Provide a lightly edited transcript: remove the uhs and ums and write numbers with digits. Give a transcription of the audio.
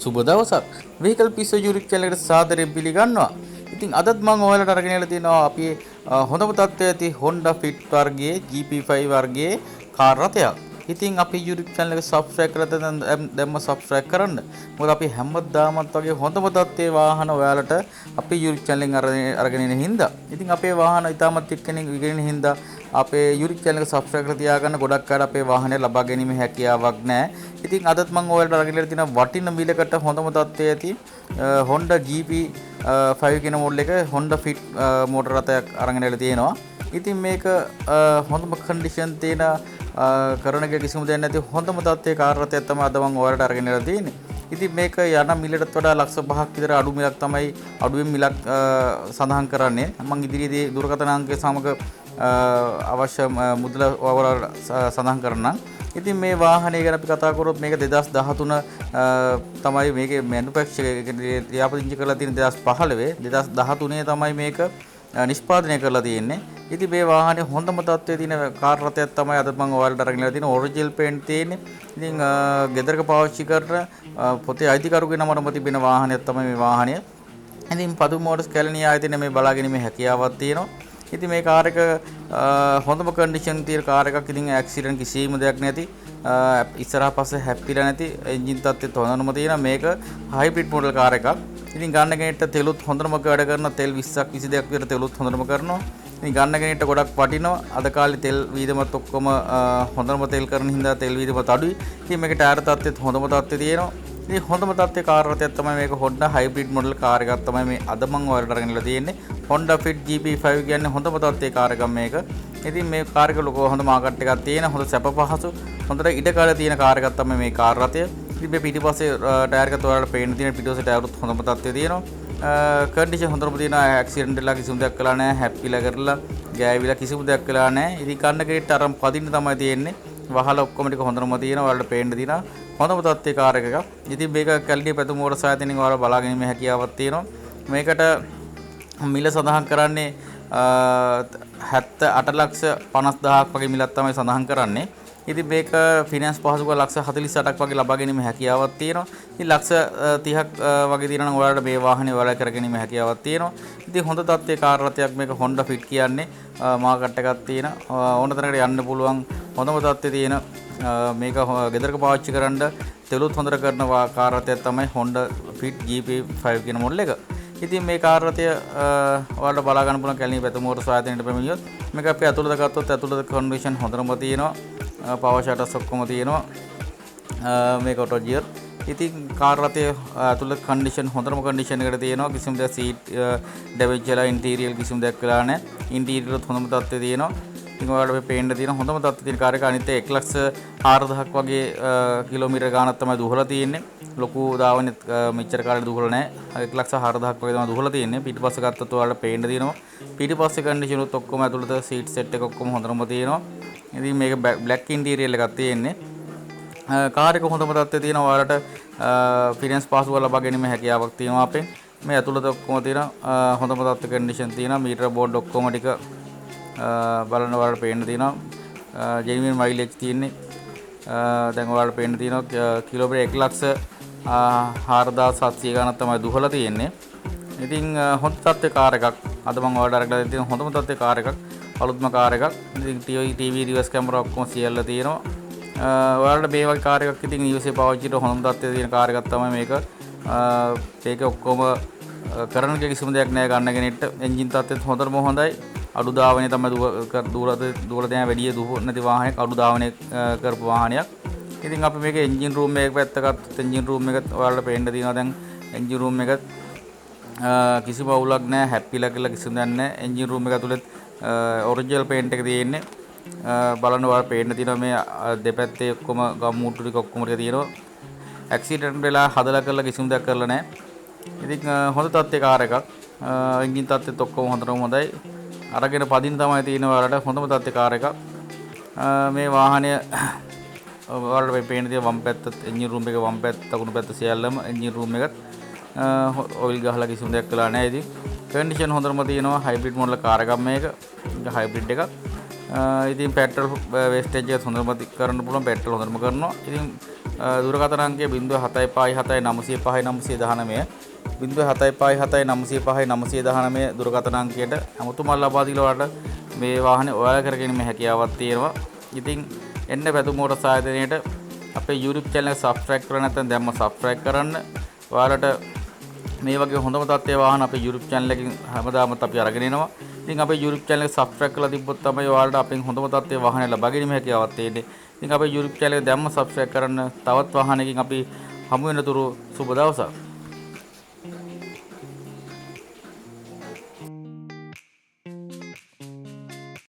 සුබ දවසක්. Vehicle පිස්සෝ YouTube channel එකට සාදරයෙන් පිළිගන්නවා. ඉතින් අදත් මම ඔයාලට අරගෙන එලා තියෙනවා අපි හොඳම තත්ත්වයේ ඇති Honda Fit වර්ගයේ GP5 වර්ගයේ කාර් රථයක්. ඉතින් අපි YouTube channel එක subscribe කරලා දැම්ම subscribe කරන්න. මොකද අපි හැමදාමත් වගේ හොඳම තත්ත්වයේ වාහන ඔයාලට අපි YouTube channel එකෙන් අරගෙන එන හින්දා. ඉතින් අපේ වාහන ඉතාමත් එක්කෙනෙක් විකිරෙන හින්දා අපේ YouTube channel එක subscribe කරලා තියාගන්න. ගොඩක් අය අපේ වාහනය ලබා ගැනීමේ හැකියාවක් නැහැ. ඉතින් අදත් මම ඔයාලට අරගෙන ඉලා තියෙන වටින මිලකට හොඳම තත්ත්වයේ ඇති Honda GP5 කියන මොඩල් එක Honda Fit මෝටර රථයක් අරගෙන ඉලා තියෙනවා. ඉතින් මේක හොඳම කන්ඩිෂන් තියෙන කරන එක කිසිම දෙයක් නැති හොඳම තත්ත්වයේ කාර් රථයක් තමයි අද මම ඔයාලට අරගෙන ඉලා තියෙන්නේ. ඉතින් මේක යන මිලටත් වඩා ලක්ෂ 5ක් විතර අඩු මිලක් තමයි අඩුවෙන් මිලක් සඳහන් කරන්නේ. මම ඉදිරියේදී දුරකථන අංකය සමග අවශ්‍ය මුදල ඔයාලට සඳහන් කරන්නම්. ඉතින් මේ වාහනය ගැන අපි කතා කරොත් මේක 2013 තමයි මේකේ මැනුෆැක්චර් ලියාපදිංචි කරලා තියෙන 2015 2013 තමයි මේක නිෂ්පාදනය කරලා තියෙන්නේ. ඉතින් මේ වාහනේ හොඳම තත්ත්වයේ තියෙන කාර් රථයක් තමයි අද මම ඔයාලට අරගෙන ඉලා තියෙන ඔරිජිනල් පේන්ට් තියෙන්නේ. ඉතින් ගෙදරක පාවිච්චි කරන පොතේ අයිතිකරුගේ නමටම තිබෙන වාහනයක් තමයි මේ වාහනය. ඉතින් පදු මෝටර්ස් කැලණිය ආයතනයේ මේ බලාගැනීමේ හැකියාවක් තියෙනවා. ඉතින් මේ කාර් එක හොඳම කන්ඩිෂන් තියෙන කාර් එකක්. ඉතින් ඇක්සිඩන්ට් කිසිම දෙයක් නැති ඉස්සරහා පස්සේ හැප්පිලා නැති එන්ජින් තත්ත්වෙත් හොඳම තියෙන මේක හයිබ්‍රිඩ් මොඩල් කාර් එකක්. ඉතින් ගන්න කෙනෙක්ට තෙලුත් හොඳටම වැඩ කරන තෙල් 20ක් 22ක් විතර තෙලුත් හොඳටම කරනවා. ඉතින් ගන්න කෙනෙක්ට ගොඩක් වටිනවා. අද කාලේ තෙල් වීදමත් ඔක්කොම හොඳටම තෙල් කරන හින්දා තෙල් වීදමත් අඩුයි. ඉතින් මේක ටයර් තත්ත්වෙත් හොඳම තත්ත්වයේ තියෙනවා. ඉතින් හොඳම තත්ත්වයේ කාර් රථයක් තමයි මේක Honda hybrid model කාර් එකක් තමයි මේ අද මම ඔයාලට අරගෙන ඉලා තියෙන්නේ. Honda Fit GP5 කියන්නේ හොඳම තත්ත්වයේ කාර් එකක් මේක. ඉතින් මේ කාර් එක ලොකෝ හොඳ මාකට් එකක් තියෙන හොඳ සැප පහසු හොඳට ඉඩකඩ තියෙන කාර් එකක් තමයි මේ කාර් රථය. ඉතින් මේ පිටිපස්සේ ටයර් එක ඔයාලට පේන්න තියෙන පිටිපස්සේ ටයරුත් හොඳම තත්ත්වයේ තියෙනවා. කන්ඩිෂන් හොඳටම තියෙනවා. ඇක්සිඩන්ට් වෙලා කිසිම දෙයක් කළා නැහැ. හැප්පිලා කරලා ගෑවිලා කිසිම දෙයක් කළා නැහැ. ඉතින් කන්න කෙනෙක්ට අරන් පදින්න තමයි තියෙන්නේ. වහල ඔක්කොම ටික හොඳටම තියෙනවා. ඔයාලට පේන්න තියෙනවා. හොඳම තත්ත්වයේ කාර් එකක්. ඉතින් මේක කැලණිය පැතුම් මෝටර්ස් ආයතනයෙන් ඔයාලා බලාගැනීමේ හැකියාවක් තියෙනවා. මේකට මිල සඳහන් කරන්නේ 78,50,000ක් වගේ මිලක් තමයි සඳහන් කරන්නේ. ඉතින් මේක ෆිනෑන්ස් පහසුකම් ලක්ෂ 48ක් වගේ ලබා ගැනීමේ හැකියාවක් තියෙනවා. ඉතින් ලක්ෂ 30ක් වගේ තියෙනවා නම් ඔයාලට මේ වාහනේ ඔයාලා කරගැනීමේ හැකියාවක් තියෙනවා. ඉතින් හොඳ තත්ත්වයේ කාර් රථයක් මේක Honda Fit කියන්නේ මාකට් එකක් තියෙන ඕන තරකට යන්න පුළුවන් හොඳම තත්ත්වයේ තියෙන මේක ගෙදරක පාවිච්චි කරන්න තෙලුත් හොඳට කරන කාර් රථයක් තමයි Honda Fit GP5 කියන මොඩල් එක. ඉතින් මේ කාර් රථය ඔයාලට බලා ගන්න පුළුවන් කැලණිය පැතුම් මෝටර්ස් ආයතනයට පැමිණියොත් මේක අපි ඇතුළත ගත්තොත් ඇතුළත කන්ඩිෂන් හොඳටම තියෙනවා. පවර් ෂටර්ස් ඔක්කොම තියෙනවා. මේක ඔටෝ ගියර්. ඉතින් කාර් රථයේ ඇතුළත කන්ඩිෂන් හොඳටම කන්ඩිෂන් එකට තියෙනවා. කිසිම දෙයක් සීට් ඩැමේජ් වෙලා ඉන්ටීරියර් කිසිම දෙයක් වෙලා නැහැ. ඉන්ටීරියරත් හොඳම තත්ත්වයේ තියෙනවා. ඉතින් ඔයාලට මේ පේන්න තියෙන හොඳම තත්ත්වයේ තියෙන කාර් එක අනිත් 1,04,000ක් වගේ කිලෝමීටර් ගානක් තමයි දුහලා තියෙන්නේ. ලොකු දාවනෙත් මෙච්චර කාලෙ දුහලා නැහැ. 1,04,000ක් වගේ තමයි දුහලා තියෙන්නේ. පිටිපස්ස ගත්තොත් ඔයාලට පේන්න තියෙනවා. පිටිපස්සේ කන්ඩිෂන් උත් ඔක්කොම ඇතුළත සීට් සෙට් එක ඔක්කොම හොඳටම තියෙනවා. ඉතින් මේක බ්ලැක් ඉන්ටීරියර් එකක් තියෙන්නේ. කාර් එක හොඳම තත්ත්වයේ තියෙනවා. ඔයාලට ෆිනෑන්ස් පහසුකම් ලබා ගැනීමේ හැකියාවක් තියෙනවා අපෙන්. මේ ඇතුළත ඔක්කොම තියෙන හොඳම තත්ත්වයේ කන්ඩිෂන් තියෙනවා. මීටර බෝඩ් ඔක්කොම ටික බලන්න ඔයාලට පේන්න තියෙනවා. ජෙනුයින් මයිලේජ් තියෙන්නේ. දැන් ඔයාලට පේන්න තියෙනවා කිලෝමීටර් 1,04,700 ගණන් තමයි දුහලා තියෙන්නේ. ඉතින් හොඳ තත්ත්වයේ කාර් එකක්. අද මම ඔයාලට අරගෙන තියෙන හොඳම තත්ත්වයේ කාර් එකක්. අලුත්ම කාර් එකක්. ඉතින් TV රිවර්ස් කැමරා ඔක්කොම සියල්ල තියෙනවා. ඔයාලට මේ වගේ කාර් එකක් ඉතින් USA පාවිච්චිට හොඳම තත්ත්වයේ තියෙන කාර් එකක් තමයි මේක. මේක ඔක්කොම කරන්න කිසිම දෙයක් නැහැ ගන්න කෙනෙක්ට. එන්ජින් තත්ත්වෙත් හොඳටම හොඳයි. අඩු ධාවනය තමයි දුර දැන් වැඩි දුහ නැති වාහනයක් අඩු ධාවනය කරපු වාහනයක්. ඉතින් අපි මේක එන්ජින් රූම් එකක පැත්ත ගත්තොත් එන්ජින් රූම් එක ඔයාලට පේන්න තියෙනවා. දැන් එන්ජින් රූම් එක කිසිම අවුලක් නැහැ. හැප්පිලා කියලා කිසිම දෙයක් නැහැ. එන්ජින් රූම් එක ඇතුළේ ඔරිජිනල් පේන්ට් එක තියෙන්නේ. බලන්න ඔයාලට පේන්න තියෙනවා මේ දෙපැත්තේ ඔක්කොම ගම්මුට්ටු ටික ඔක්කොම ටික තියෙනවා. ඇක්සිඩන්ට් වෙලා හදලා කරලා කිසිම දෙයක් කරලා නැහැ. ඉතින් හොඳ තත්ත්වයේ කාර් එකක්. එන්ජින් තත්ත්වෙත් ඔක්කොම හොඳටම හොඳයි. අරගෙන පදින්න තමයි තියෙන ඔයාලට හොඳම තත්ත්වයේ කාර් එකක්. මේ වාහනය ඔයාලට මේ පේන්න තියෙන වම් පැත්ත එන්ජින් රූම් එක වම් පැත්ත දකුණු පැත්ත සියල්ලම එන්ජින් රූම් එකත් ඔයිල් ගහලා කිසිම දෙයක් කළා නැහැ. ඉතින් කන්ඩිෂන් හොඳටම තියෙනවා. හයිබ්‍රිඩ් මොඩල් කාර් එකක් මේක. හයිබ්‍රිඩ් එකක්. ඉතින් පෙට්‍රල් වේස්ටේජ් එක හොඳටම කරන්න පුළුවන්. පෙට්‍රල් හොඳටම කරනවා. ඉතින් දුරකථන අංකය 0757 905 919 දුරකථන අංකයට අමුතුමල් ලබා දීලා ඔයාලට මේ වාහනේ ඔයාලා කරගැනීමේ හැකියාවක් තියෙනවා. ඉතින් එන්න පැතු මෝටර්ස් ආයතනයේට අපේ YouTube channel එක subscribe කරලා නැත්නම් දැන්ම subscribe කරන්න. ඔයාලට මේ වගේ හොඳම තත්ත්වයේ වාහන අපේ YouTube channel එකකින් හැමදාමත් අපි අරගෙන එනවා. ඉතින් අපේ YouTube channel එක subscribe කරලා තිබ්බොත් තමයි ඔයාලට අපෙන් හොඳම තත්ත්වයේ වාහන ලබා ගැනීම හැකියාවක් තියෙන්නේ. ඉතින් අපේ YouTube channel එක දැන්ම subscribe කරන්න. තවත් වාහනයකින් අපි හමු වෙනතුරු සුබ දවසක්.